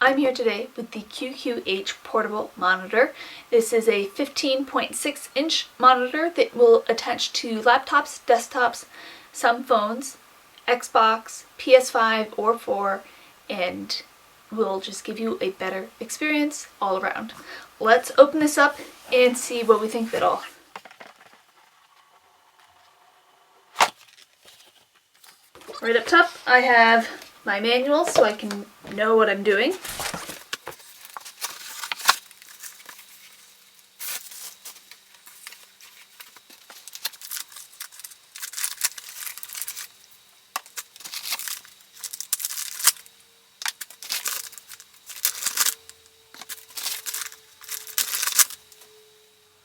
I'm here today with the QQH portable monitor. This is a 15.6-inch monitor that will attach to laptops, desktops, some phones, Xbox, PS5 or 4, and will just give you a better experience all around. Let's open this up and see what we think of it all. Right up top, I have my manual so I can know what I'm doing.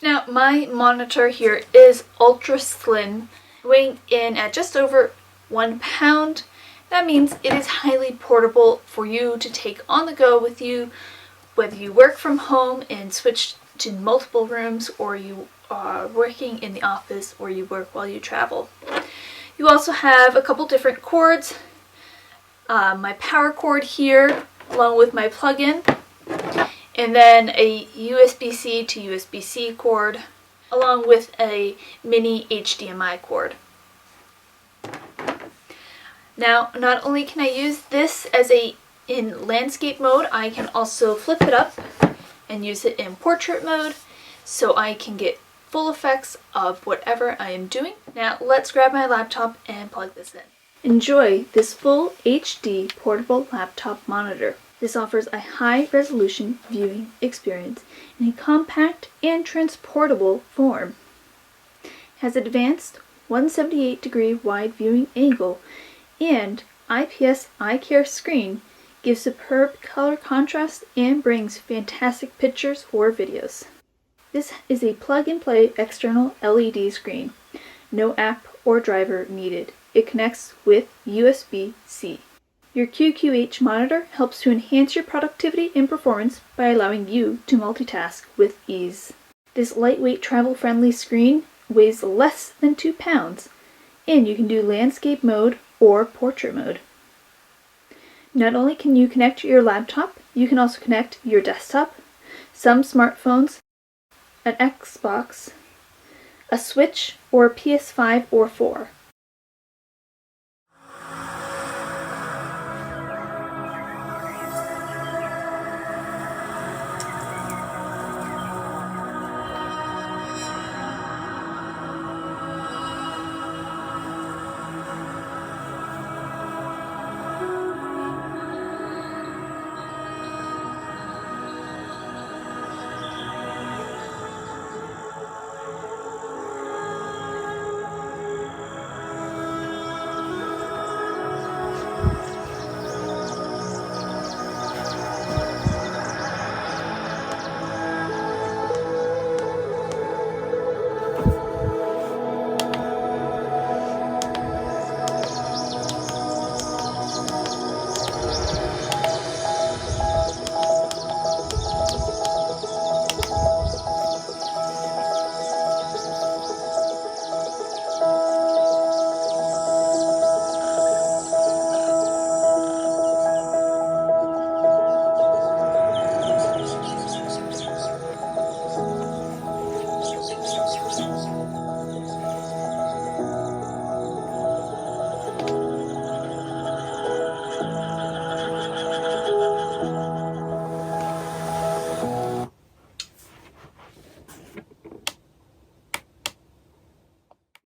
Now, my monitor here is ultra slim, weighing in at just over 1 pound. That means it is highly portable for you to take on the go with you, whether you work from home and switch to multiple rooms, or you are working in the office, or you work while you travel. You also have a couple different cords. My power cord here, along with my plug-in, and then a USB-C to USB-C cord, along with a mini HDMI cord. Now, not only can I use this in landscape mode, I can also flip it up and use it in portrait mode, so I can get full effects of whatever I am doing. Now, let's grab my laptop and plug this in. Enjoy this full HD portable laptop monitor. This offers a high-resolution viewing experience in a compact and transportable form. It has advanced 178-degree wide viewing angle, and IPS eye care screen gives superb color contrast and brings fantastic pictures or videos. This is a plug-and-play external LED screen. No app or driver needed. It connects with USB-C. Your QQH monitor helps to enhance your productivity and performance by allowing you to multitask with ease. This lightweight travel-friendly screen weighs less than 2 pounds, and you can do landscape mode or portrait mode. Not only can you connect your laptop, you can also connect your desktop, some smartphones, an Xbox, a Switch, or a PS5 or 4.